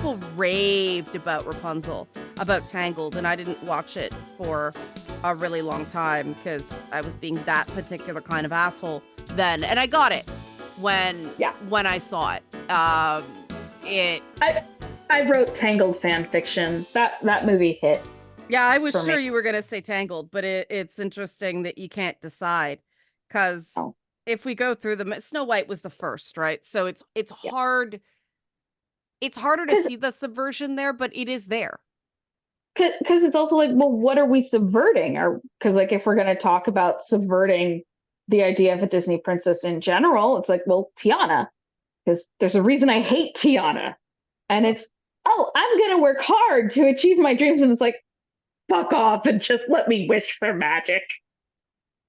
people raved about Rapunzel, about Tangled, and I didn't watch it for a really long time because I was being that particular kind of asshole then, and I got it when I saw it. I wrote Tangled fan fiction. That movie hit. Yeah, I was sure you were gonna say Tangled, but it's interesting that you can't decide because if we go through them, Snow White was the first, right? So it's hard. It's harder to see the subversion there, but it is there. Because it's also like, well, what are we subverting? Or because like if we're going to talk about subverting the idea of a Disney princess in general, it's like, well, Tiana, because there's a reason I hate Tiana, and it's I'm going to work hard to achieve my dreams, and it's like, fuck off and just let me wish for magic.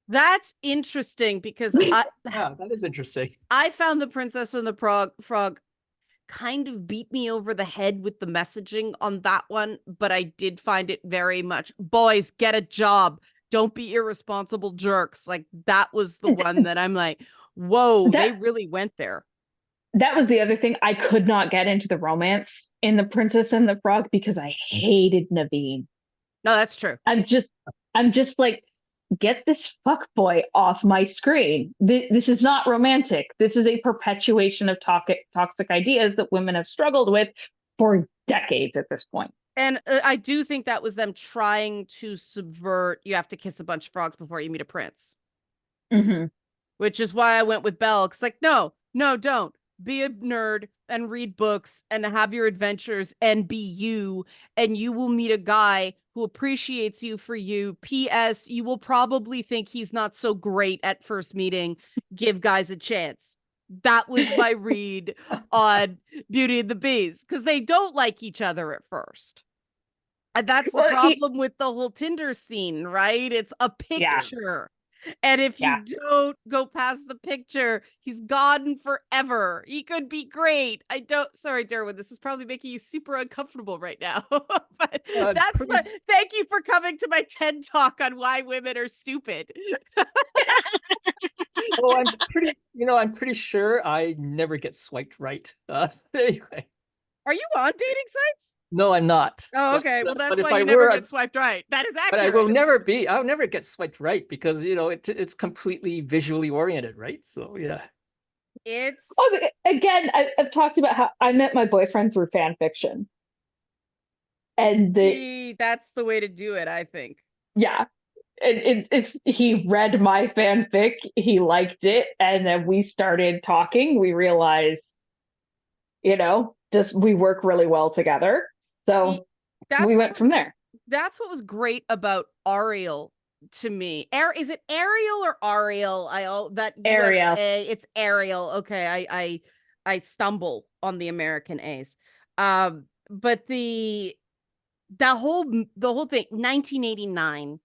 That's interesting because that is interesting. I found The Princess and the Frog kind of beat me over the head with the messaging on that one, but I did find it very much, boys, get a job. Don't be irresponsible jerks. Like, that was the one that I'm like, whoa, they really went there. That was the other thing. I could not get into the romance in The Princess and the Frog because I hated Naveen. No, that's true. I'm just like, get this fuckboy off my screen. This is not romantic. This is a perpetuation of toxic ideas that women have struggled with for decades at this point. And I do think that was them trying to subvert, you have to kiss a bunch of frogs before you meet a prince. Mm-hmm. Which is why I went with Belle. It's like, no, don't. Be a nerd and read books and have your adventures and be you. And you will meet a guy who appreciates you for you. P.S. You will probably think he's not so great at first meeting. Give guys a chance. That was my read on Beauty and the Beast, because they don't like each other at first. And that's the problem with the whole Tinder scene, right? It's a picture. And if you don't go past the picture, he's gone forever. He could be great. Sorry, Derwin, this is probably making you super uncomfortable right now. But thank you for coming to my TED talk on why women are stupid. Well, I'm pretty sure I never get swiped right. Anyway. Are you on dating sites? No, I'm not. Oh, okay. Well, that's why you never get swiped right. That is accurate. But I'll never get swiped right because, it's completely visually oriented, right? So, yeah. Again, I've talked about how I met my boyfriend through fan fiction. And that's the way to do it, I think. Yeah. He read my fanfic, he liked it, and then we started talking. We realized, we work really well together. So we went from there. That's what was great about Ariel to me. Is it Ariel or Ariel? Ariel. It's Ariel. Okay, I stumble on the American A's. But the whole thing, 1989,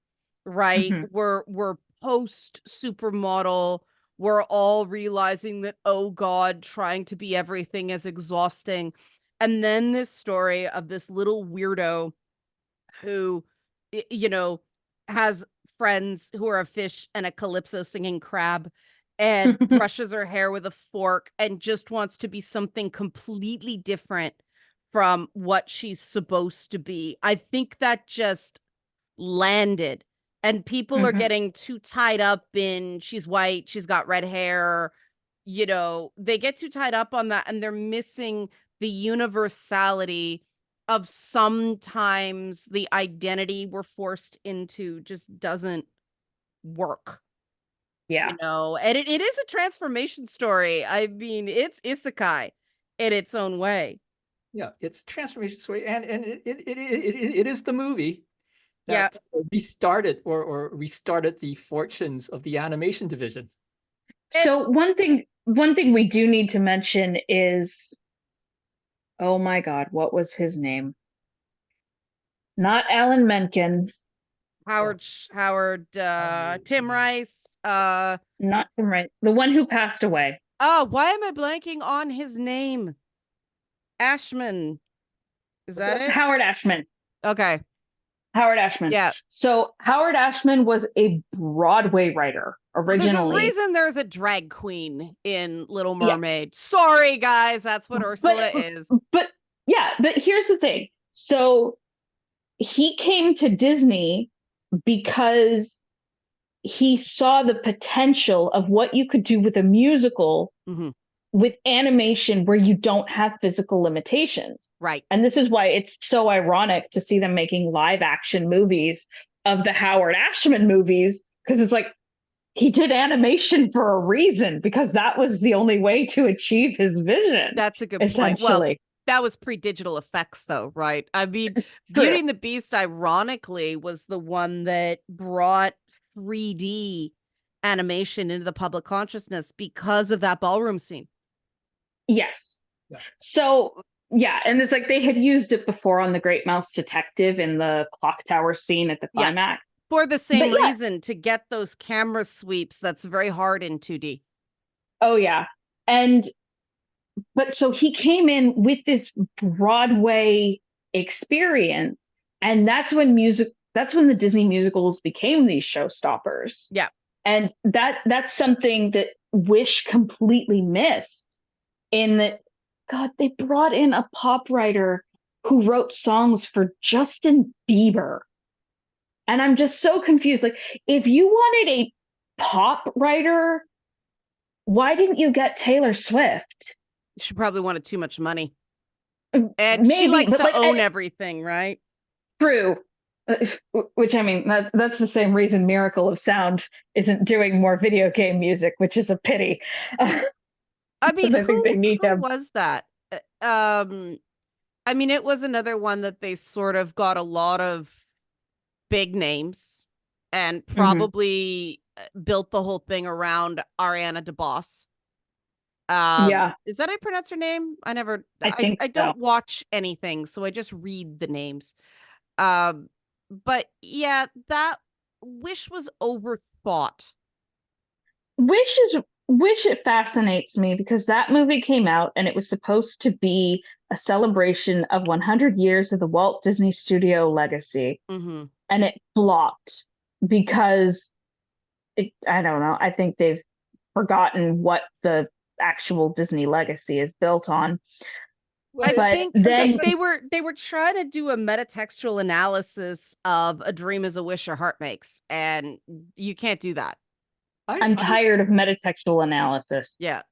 right? Mm-hmm. We're post supermodel. We're all realizing that, oh God, trying to be everything is exhausting. And then this story of this little weirdo who, has friends who are a fish and a calypso singing crab and brushes her hair with a fork and just wants to be something completely different from what she's supposed to be. I think that just landed. And people are getting too tied up in she's white, she's got red hair. They get too tied up on that and they're missing the universality of sometimes the identity we're forced into just doesn't work. Yeah. And it is a transformation story. I mean, it's isekai in its own way. Yeah, it's a transformation story. And it is the movie that restarted the fortunes of the animation division. So one thing we do need to mention is, oh my God, what was his name? Not Alan Menken. Howard, Tim Rice. Not Tim Rice. The one who passed away. Oh, why am I blanking on his name? Ashman. Is that it? Howard Ashman. Okay. Howard Ashman. Yeah. So Howard Ashman was a Broadway writer originally. There's a reason there's a drag queen in Little Mermaid. Yeah. Sorry, guys. That's what Ursula is. But Yeah, but here's the thing. So he came to Disney because he saw the potential of what you could do with a musical Mm-hmm. with animation where you don't have physical limitations. Right. And this is why it's so ironic to see them making live action movies of the Howard Ashman movies, because it's like he did animation for a reason, because that was the only way to achieve his vision, That's a good point. Well, essentially. that was pre-digital effects though, right? I mean, True. Beauty and the Beast, ironically, was the one that brought 3D animation into the public consciousness because of that ballroom scene. Yes. Yeah. So yeah, and it's like they had used it before on the Great Mouse Detective in the clock tower scene at the Yeah. climax. For the same But yeah. reason, to get those camera sweeps, that's very hard in 2D. Oh yeah. But so he came in with this Broadway experience, and that's when the Disney musicals became these showstoppers. Yeah. And that's something that Wish completely missed, in that, God, they brought in a pop writer who wrote songs for Justin Bieber. And I'm just so confused. Like, if you wanted a pop writer, why didn't you get Taylor Swift? She probably wanted too much money. And she Maybe, likes but to like, own everything, right? true. Which, I mean, that's the same reason Miracle of Sound isn't doing more video game music, which is a pity. I mean, I think they need who him. was that? I mean, it was another one that they sort of got a lot of big names and probably built the whole thing around Ariana DeBose. Yeah, Is that how I pronounce her name? I think I so. don't watch anything, so I just read the names. But yeah, that Wish was overthought. Wish it fascinates me because that movie came out and it was supposed to be a celebration of 100 years of the Walt Disney Studio legacy, Mm-hmm. and it flopped because I don't know. I think they've forgotten what the actual Disney legacy is built on. I But think then they were trying to do a metatextual analysis of A Dream Is a Wish Your Heart Makes, and you can't do that. I'm tired of metatextual analysis. Yeah.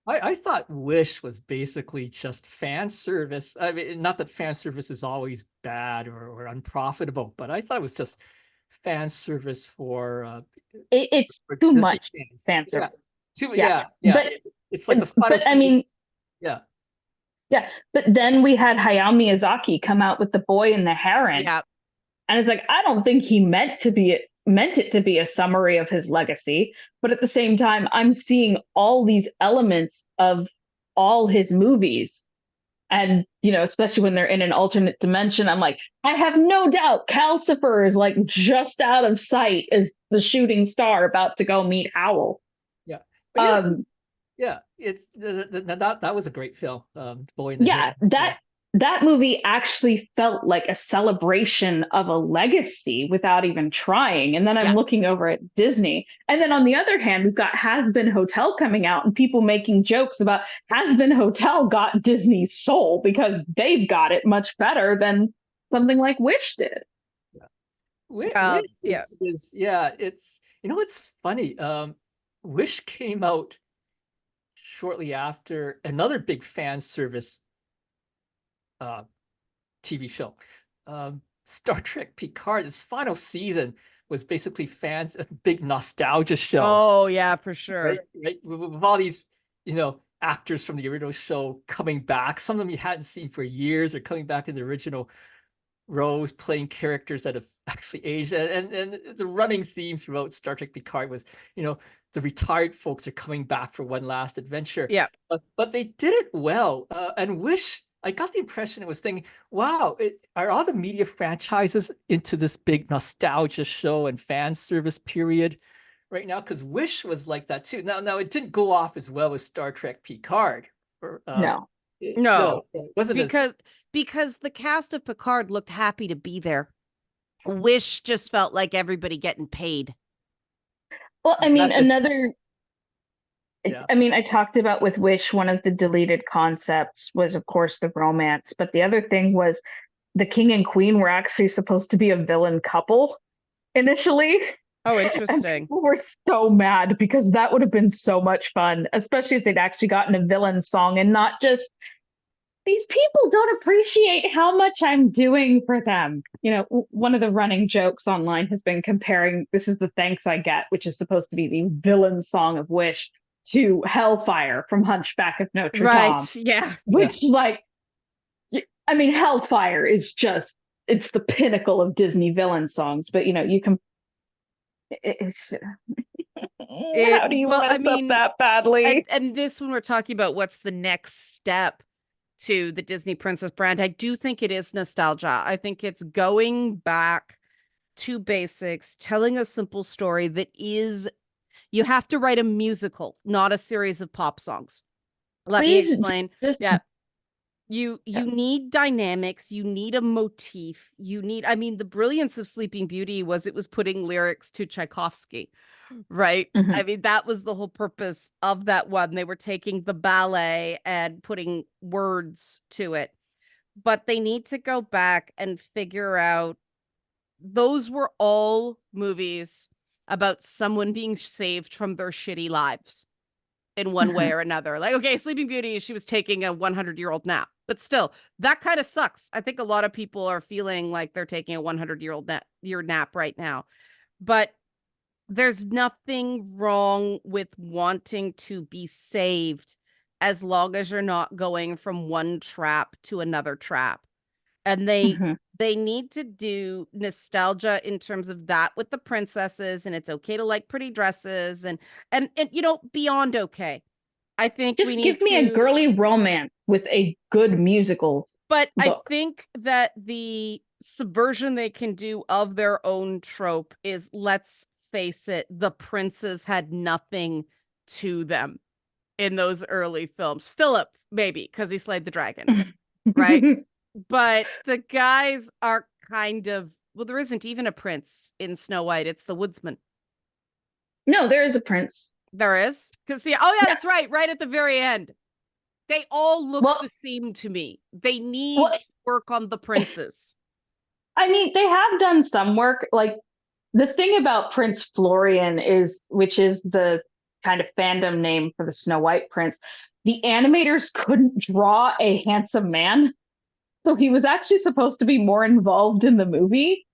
I thought Wish was basically just fan service. I mean, not that fan service is always bad or unprofitable, but I thought it was just fan service for It's for too Disney much fans. fan Yeah, service. yeah. But It's like the final I season. mean, Yeah. yeah. But then we had Hayao Miyazaki come out with The Boy and the Heron. Yeah. And it's like, I don't think he meant it to be a summary of his legacy, but at the same time, I'm seeing all these elements of all his movies. And, especially when they're in an alternate dimension, I'm like, I have no doubt Calcifer is like just out of sight as the shooting star about to go meet Howl. Yeah. But yeah, it's that was a great film. Boy in the yeah, Heron. that movie actually felt like a celebration of a legacy without even trying. And then I'm looking over at Disney. And then on the other hand, we've got Has Been Hotel coming out and people making jokes about Has Been Hotel got Disney's soul because they've got it much better than something like Wish did. Wish yeah. is it's it's funny. Wish came out shortly after another big fan service TV show. Star Trek Picard, its final season was basically fans, a big nostalgia show. Oh yeah, for sure. Right? With all these, actors from the original show coming back. Some of them you hadn't seen for years are coming back in the original roles, playing characters that have actually aged. And the running theme throughout Star Trek Picard was, the retired folks are coming back for one last adventure. Yeah. But they did it well. And Wish, I got the impression it was thinking, wow, are all the media franchises into this big nostalgia show and fan service period right now? Because Wish was like that too. Now it didn't go off as well as Star Trek Picard. No, it wasn't because the cast of Picard looked happy to be there. Wish just felt like everybody getting paid. Well, I mean, Yeah. I mean, I talked about with Wish, one of the deleted concepts was, of course, the romance. But the other thing was the king and queen were actually supposed to be a villain couple initially. Oh, And interesting. people were so mad because that would have been so much fun, especially if they'd actually gotten a villain song and not just these people don't appreciate how much I'm doing for them. You know, one of the running jokes online has been comparing this is the thanks I get, which is supposed to be the villain song of Wish, to Hellfire from Hunchback of Notre Dame, Right. Yeah. which, like, I mean, Hellfire is just, it's the pinnacle of Disney villain songs, but you know, you can, it's, how do you Well, I mess up mean, that badly? and this when we're talking about what's the next step to the Disney Princess brand, I do think it is nostalgia. I think it's going back to basics, telling a simple story that is, you have to write a musical, not a series of pop songs. Let me Please explain. just, Yeah. You need dynamics, you need a motif, you need, I mean, the brilliance of Sleeping Beauty was it was putting lyrics to Tchaikovsky, right? mhm. I mean, that was the whole purpose of that one. They were taking the ballet and putting words to it. But they need to go back and figure out those were all movies about someone being saved from their shitty lives in one way Mhm. or another. Like, okay, Sleeping Beauty, she was taking a 100-year-old nap, but still, that kind of sucks. I think a lot of people are feeling like they're taking a 100-year nap right now. But there's nothing wrong with wanting to be saved as long as you're not going from one trap to another trap. And Mhm. they need to do nostalgia in terms of that with the princesses, and it's okay to like pretty dresses and you know, beyond okay. I think we Just give need me a to, girly romance with a good musical but I book. think that the subversion they can do of their own trope is, let's face it, the princes had nothing to them in those early films. Philip, maybe, because he slayed the dragon, right? But the guys are kind of, well, there isn't even a prince in Snow White. It's the woodsman. No, there is a prince. There is. Because, see, oh, yeah, Yeah. that's right. Right at the very end. They all look Well, the same to me. They well, need to work on the princes. I mean, they have done some work. Like the thing about Prince Florian is, which is the kind of fandom name for the Snow White prince, the animators couldn't draw a handsome man. So he was actually supposed to be more involved in the movie,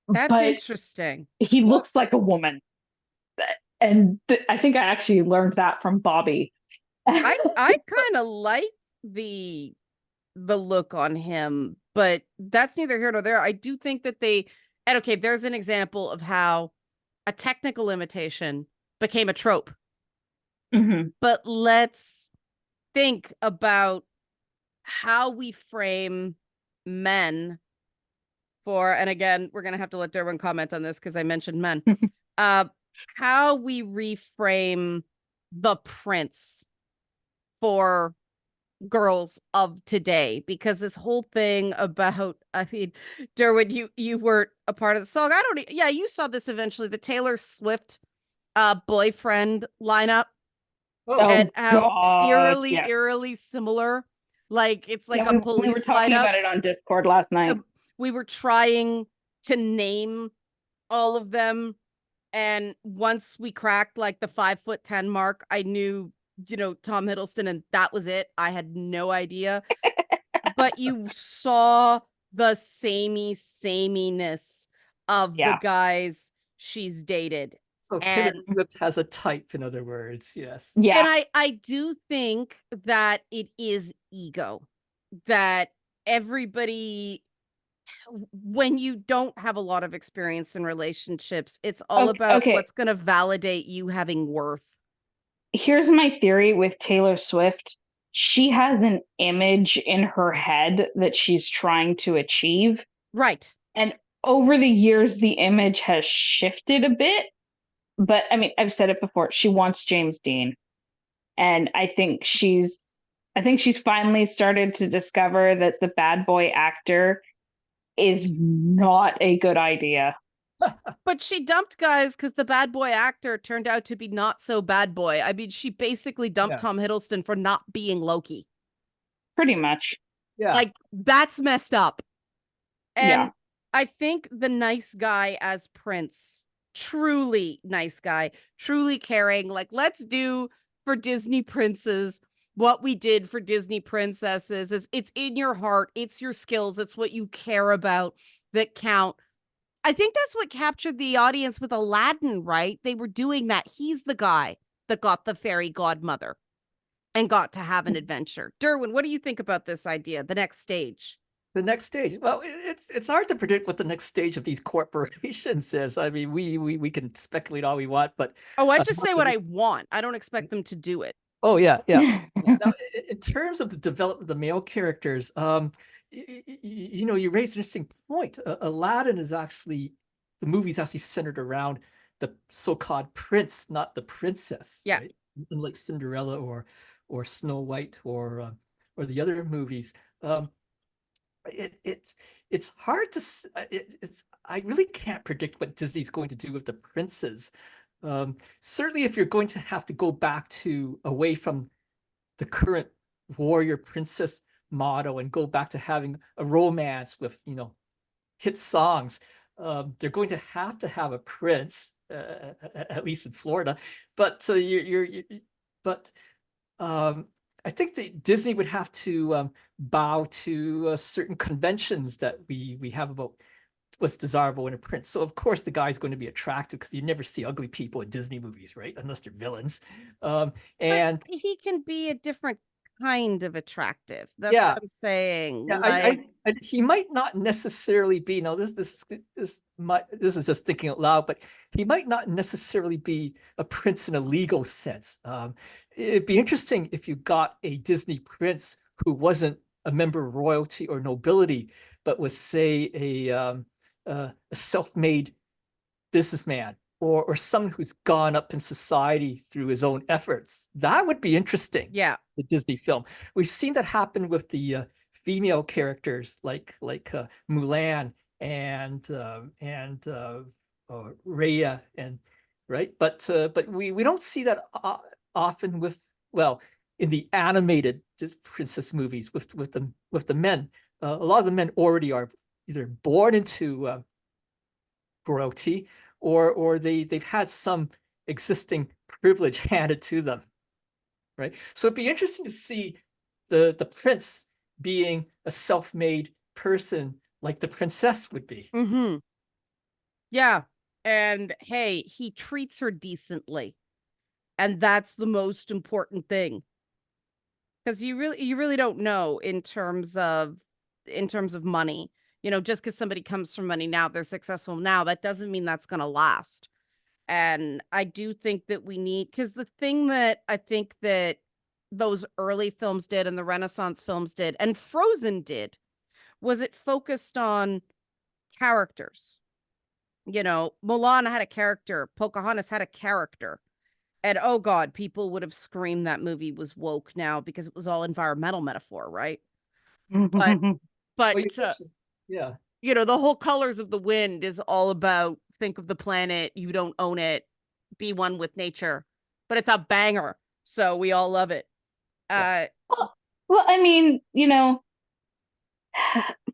That's but interesting. he Well, looks like a woman. And I think I actually learned that from Bobby. I kind of like the the look on him, but that's neither here nor there. I do think that they, and okay, there's an example of how a technical imitation became a trope. Mhm. But let's think about how we frame men for, and again, we're gonna have to let Derwin comment on this because I mentioned men. Uh, how we reframe the prince for girls of today, because this whole thing about, I mean, Derwin, you were a part of the song. I don't yeah, you saw this eventually, the Taylor Swift boyfriend lineup, oh, and Oh how God, yeah, eerily similar. Like it's yeah. like a We were police talking lineup. about it on Discord last night. We were trying to name all of them, and once we cracked like the 5'10" mark, I knew, you know, Tom Hiddleston, and that was it. I had no idea. But you saw the sameness of the Yeah. guys she's dated. so Taylor And Swift has a type, in other words. Yes. Yeah. I do think that it is ego, that everybody, when you don't have a lot of experience in relationships, it's all Okay, about okay. what's going to validate you having worth. Here's my theory with Taylor Swift. She has an image in her head that she's trying to achieve. Right. And over the years, the image has shifted a bit. But I mean, I've said it before. She wants James Dean. And I think she's finally started to discover that the bad boy actor is not a good idea. But she dumped guys because the bad boy actor turned out to be not so bad boy. I mean, she basically dumped Yeah. Tom Hiddleston for not being Loki. Pretty much. Yeah. Like, that's messed up. Yeah. And I think the nice guy as Prince, truly nice guy, truly caring, like, let's do for Disney princes what we did for Disney princesses. Is it's in your heart, it's your skills, it's what you care about that count. I think that's what captured the audience with Aladdin, right? They were doing that. He's the guy that got the fairy godmother and got to have an adventure. Derwin, what do you think about this idea, the next stage? The next stage. Well, it's hard to predict what the next stage of these corporations is. I mean, we can speculate all we want, but Oh, I just say what I want. I don't expect them to do it. oh yeah, yeah. Now, in terms of the development of the male characters, you know, you raised an interesting point. Aladdin is actually the movie's actually centered around the so-called prince, not the princess, Yeah. right? Unlike Cinderella or Snow White or the other movies. It's hard to it's I really can't predict what Disney's going to do with the princes. Certainly, if you're going to have to go back to away from the current warrior princess model and go back to having a romance with, you know, hit songs, they're going to have a prince, at least in Florida. But but I think that Disney would have to bow to certain conventions that we have about what's desirable in a prince. So of course the guy's going to be attractive because you never see ugly people in Disney movies, right? Unless they're villains. And But he can be a different kind of attractive. That's yeah, what I'm saying. yeah, Like, he might not necessarily be. Now, this is just thinking out loud, but he might not necessarily be a prince in a legal sense. It'd be interesting if you got a Disney prince who wasn't a member of royalty or nobility, but was, say, a self-made businessman or someone who's gone up in society through his own efforts. That would be interesting. yeah. The Disney film. We've seen that happen with the female characters like Mulan and Raya and right, but we don't see that often with, well, in the animated princess movies with the men. A lot of the men already are either born into royalty or they've had some existing privilege handed to them, right? So it'd be interesting to see the prince being a self-made person like the princess would be. Mm-hmm. Yeah. And hey, he treats her decently. And that's the most important thing. Because you really don't know in terms of money. You know, just because somebody comes from money now, they're successful now, that doesn't mean that's gonna last. And I do think that we need, because the thing that I think that those early films did and the Renaissance films did and Frozen did was it focused on characters. You know, Mulan had a character, Pocahontas had a character. And oh God, people would have screamed that movie was woke now because it was all environmental metaphor, right? But but Well, yeah, you know, the whole Colors of the Wind is all about think of the planet, you don't own it, be one with nature. But it's a banger, so we all love it. yeah. Well, I mean, you know,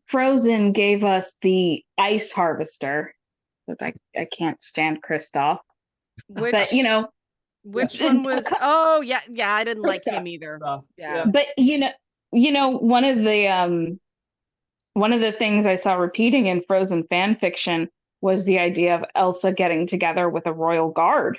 Frozen gave us the ice harvester. But I can't stand Kristoff. But you Which know, which one was oh yeah, I didn't like Kristoff. him either. Yeah. But you know, one of the things I saw repeating in Frozen fan fiction was the idea of Elsa getting together with a royal guard.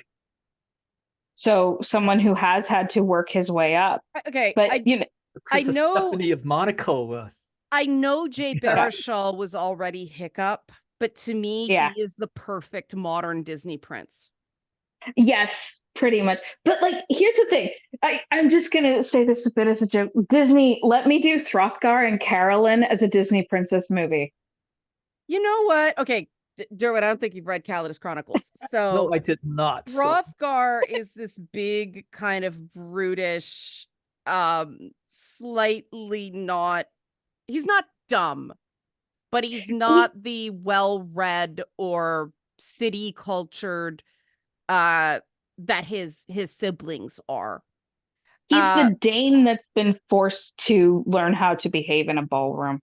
So someone who has had to work his way up. Okay, But you know, The Princess know- Stephanie of Monaco. I know Jay Yeah. Baruchel was already Hiccup, but to me, Yeah. he is the perfect modern Disney prince. yes, pretty much. But like, here's the thing. I'm just gonna say this a bit as a joke. Disney, let me do Hrothgar and Carolyn as a Disney princess movie. You know what? Okay, Derwin, I don't think you've read Calidus Chronicles. So No, I did not. So Hrothgar is this big kind of brutish, slightly not, he's not dumb, but he's not the well-read or city cultured that his siblings are. He's the Dane that's been forced to learn how to behave in a ballroom.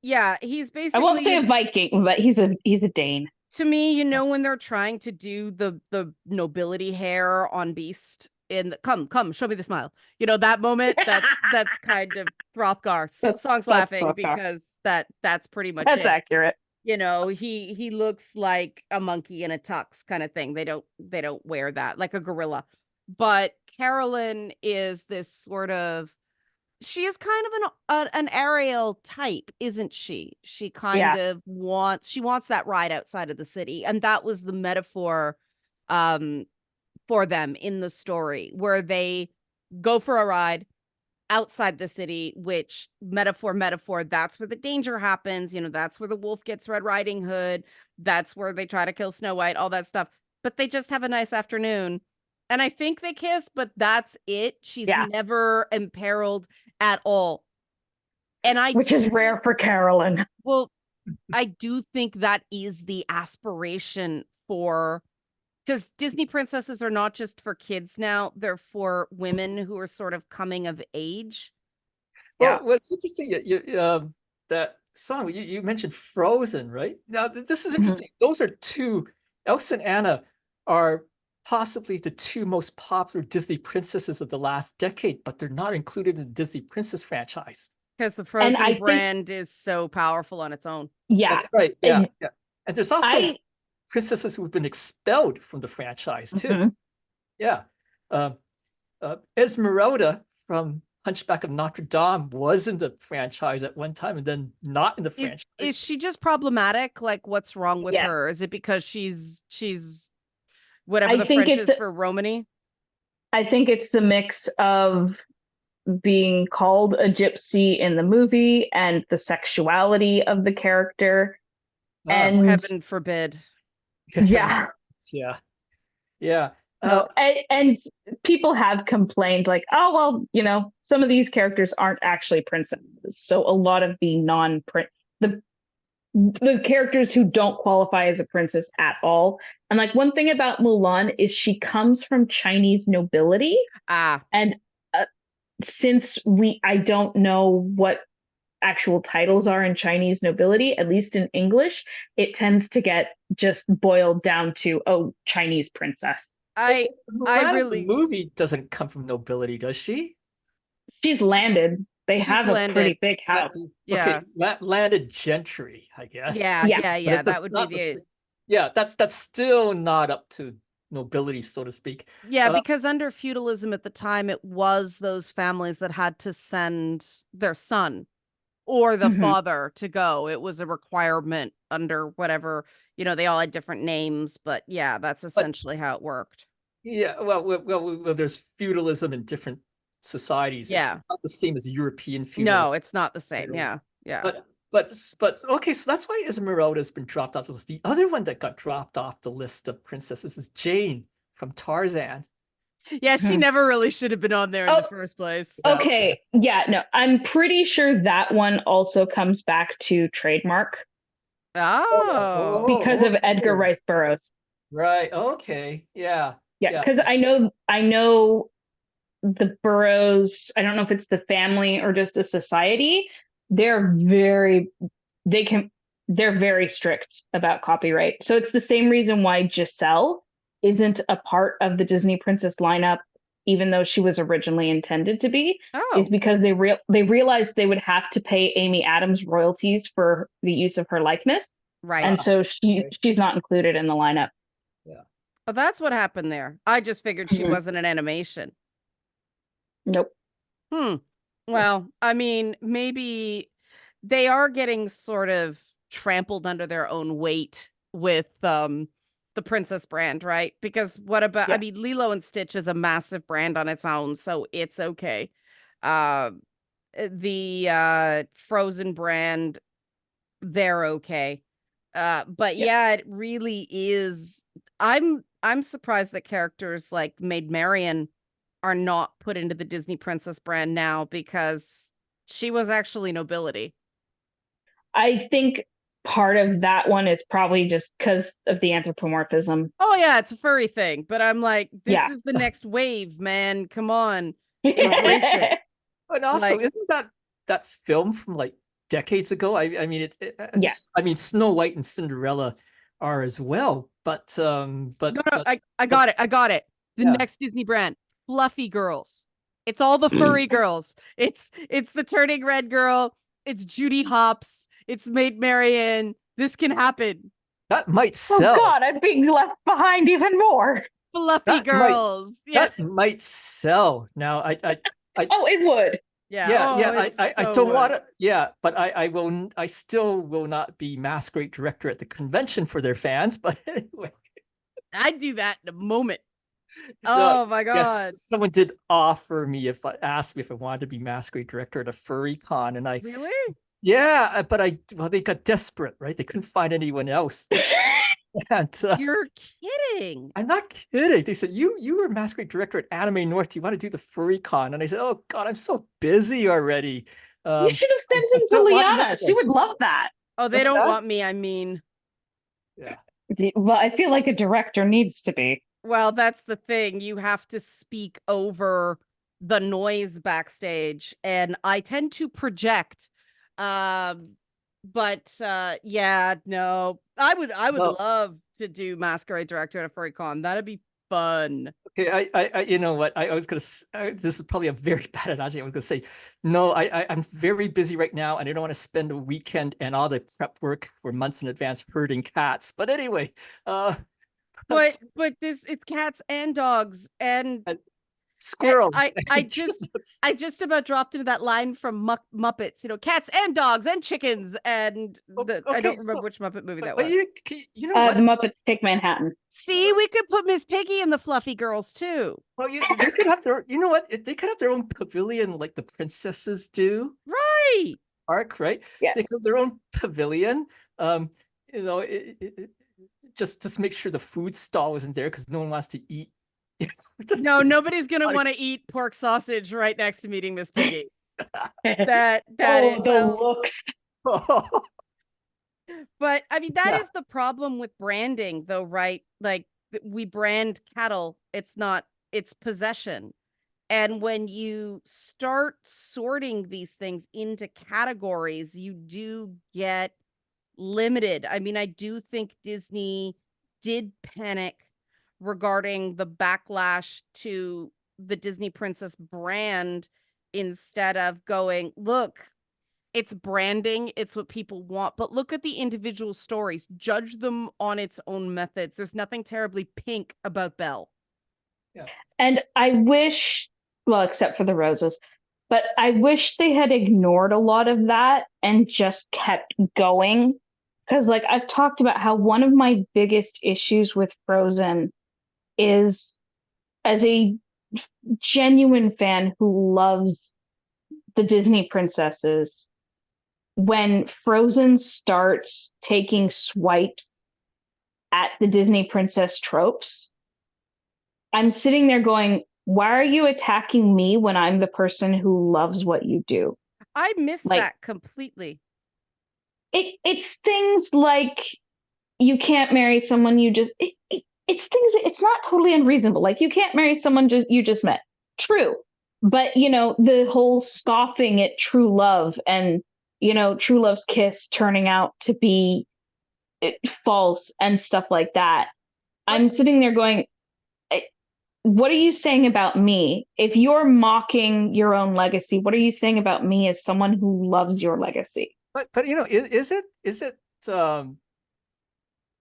Yeah, he's basically, I won't say a Viking, but he's a Dane. To me, you know, when they're trying to do the nobility hair on Beast in the, come, show me the smile. You know, that moment, that's kind of Hrothgar. Song's laughing Hrothgar. because that's pretty much That's it. accurate. You know, he looks like a monkey in a tux kind of thing. They don't wear that, like a gorilla. But Carolyn is this sort of, she is kind of an Ariel type, isn't she? She kind of wants that ride outside of the city, and that was the metaphor for them in the story, where they go for a ride outside the city, which metaphor, that's where the danger happens. You know, that's where the wolf gets Red Riding Hood. That's where they try to kill Snow White, all that stuff. But they just have a nice afternoon. And I think they kiss, but that's it. She's never imperiled at all. And which is rare for Carolyn. Well, I do think that is the aspiration for, because Disney princesses are not just for kids now, they're for women who are sort of coming of age. Well, what's interesting, that song, you mentioned Frozen, right? Now, this is interesting. Those are two, Elsa and Anna are possibly the two most popular Disney princesses of the last decade, but they're not included in the Disney Princess franchise. Because the Frozen brand is so powerful on its own. Yeah. That's right. Yeah. And there's also princesses who've been expelled from the franchise, too. Yeah. Esmeralda from Hunchback of Notre Dame was in the franchise at one time and then not in the franchise. Is she just problematic? Like, what's wrong with her? Is it because she's whatever the French is for Romany? I think it's the mix of being called a gypsy in the movie and the sexuality of the character. And heaven forbid. Yeah. And people have complained, like, oh, well, you know, some of these characters aren't actually princesses. So a lot of the the characters who don't qualify as a princess at all. And like, one thing about Mulan is she comes from Chinese nobility. And since I don't know what actual titles are in Chinese nobility, at least in English, it tends to get just boiled down to, oh, Chinese princess. The movie doesn't come from nobility, does she? She's landed. She's have landed. A pretty big house. Okay, landed gentry, I guess. Yeah. That would be that's still not up to nobility, so to speak. Yeah, because under feudalism at the time, it was those families that had to send their son or the father to go. It was a requirement under whatever, you know, they all had different names, but yeah, that's essentially how it worked. Yeah, well, there's feudalism in different societies. Yeah. It's not the same as European feudalism. No, it's not the same. Yeah. But okay, so that's why Esmeralda's been dropped off the list. The other one that got dropped off the list of princesses is Jane from Tarzan. Yeah, she never really should have been on there in the first place. Okay, no, I'm pretty sure that one also comes back to trademark. Because of Edgar Rice Burroughs. Right. Okay. Yeah. Yeah, because I know the Burroughs, I don't know if it's the family or just the society, they're very strict about copyright. So it's the same reason why Giselle isn't a part of the Disney Princess lineup, even though she was originally intended to be, is because they realized they would have to pay Amy Adams royalties for the use of her likeness. Right. And so she's not included in the lineup. Yeah. Oh, that's what happened there. I just figured she wasn't an animation. Nope. Well, I mean, maybe they are getting sort of trampled under their own weight with the Princess brand, right? Because what about, I mean, Lilo and Stitch is a massive brand on its own, so it's okay. The Frozen brand, they're okay. But yeah, it really is. I'm surprised that characters like Maid Marian are not put into the Disney Princess brand now, because she was actually nobility. I think part of that one is probably just because of the anthropomorphism. Oh yeah, it's a furry thing, but I'm like, this Yeah. is the next wave, man. Come on, embrace it. And also, Like, isn't that film from like decades ago? I mean, Yeah. I mean, Snow White and Cinderella are as well, no, I got it. I got it. The yeah. next Disney brand, Fluffy Girls. It's all the furry girls. It's the Turning Red girl. It's Judy Hopps. It's Maid Marian. This can happen. That might Oh sell. God, I'm being left behind even more. Fluffy girls. Yeah. That might sell. Now, Oh, it would. Yeah. yeah, Oh, yeah. it I so don't would. want to. Yeah, but I still will not be masquerade director at the convention for their fans. But anyway, I'd do that in a moment. no, Oh my yes, God. someone did offer me if I asked me if I wanted to be masquerade director at a furry con, and Really? yeah, but well, they got desperate, right? They couldn't find anyone else, and You're kidding. I'm not kidding. They said, you were masquerade director at Anime North. Do you want to do the furry con? And I said, oh God, I'm so busy already. You should have sent I him to don't want Liana. another She one. would love that. Oh, they What's don't that? want me. I mean, Yeah. Well, I feel like a director needs to be. well, that's the thing. You have to speak over the noise backstage, and I tend to project. Um, but yeah, no, I would Well, love to do masquerade director at a furry con. That'd be fun. okay. You know what? I was gonna. This is probably a very bad analogy. I was gonna say, no. I'm very busy right now, and I don't want to spend a weekend and all the prep work for months in advance herding cats. But anyway, But it's cats and dogs and squirrels. I just about dropped into that line from Muppets, cats and dogs and chickens and I Okay, don't remember which Muppet movie that but was. you know what? The Muppets Take Manhattan. See, we could put Miss Piggy and the Fluffy Girls too. Well, they could have their. You know what? They could have their own pavilion, like the princesses do. Right. Arc, right? Yeah. They could have their own pavilion. Um, you know, just make sure the food stall isn't there because no one wants to eat. No, nobody's gonna want to eat pork sausage right next to meeting Miss Piggy. That is looks. But I mean, that Yeah. is the problem with branding, though, right? Like we brand cattle, it's possession. And when you start sorting these things into categories, you do get limited. I mean, I do think Disney did panic regarding the backlash to the Disney Princess brand instead of going, look, it's branding, it's what people want, but look at the individual stories, judge them on its own methods. There's nothing terribly pink about Belle. Yeah. And I wish, well, except for the roses, but I wish they had ignored a lot of that and just kept going. Because, like, I've talked about how one of my biggest issues with Frozen is, as a genuine fan who loves the Disney princesses, when Frozen starts taking swipes at the Disney princess tropes, I'm sitting there going, why are you attacking me when I'm the person who loves what you do? I miss Like, that completely. It's things like you can't marry someone you just it's things that it's not totally unreasonable. Like you can't marry someone you just met. True. But the whole scoffing at true love and true love's kiss turning out to be false and stuff like that. I'm sitting there going, what are you saying about me? If you're mocking your own legacy, what are you saying about me as someone who loves your legacy? But is it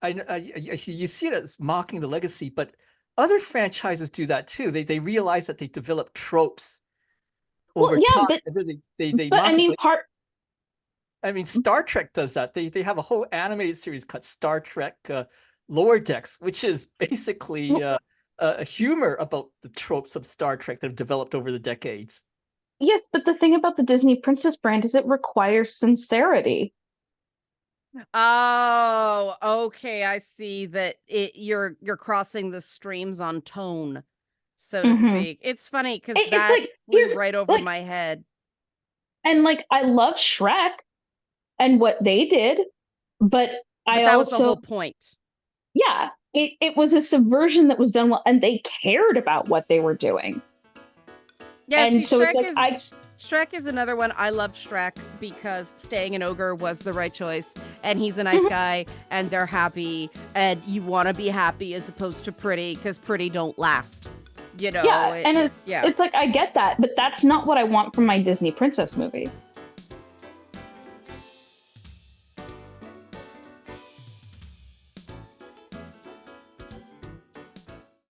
you see it as mocking the legacy, but other franchises do that too. They realize that they develop tropes over time. But they but mock I mean, I mean, Star Trek does that. They have a whole animated series called Star Trek Lower Decks, which is basically a humor about the tropes of Star Trek that have developed over the decades. Yes, but the thing about the Disney Princess brand is it requires sincerity. Oh, okay. I see that you're crossing the streams on tone, so to speak. It's funny because that like, flew right over my head. And like I love Shrek and what they did, but I that was the also, whole point. yeah, it was a subversion that was done well, and they cared about what they were doing. Yeah, And see, so it's Shrek like is Shrek is another one. I loved Shrek because staying an ogre was the right choice, and he's a nice guy, and they're happy, and you want to be happy as opposed to pretty, because pretty don't last. You know, yeah, and it's like I get that, but that's not what I want from my Disney princess movie.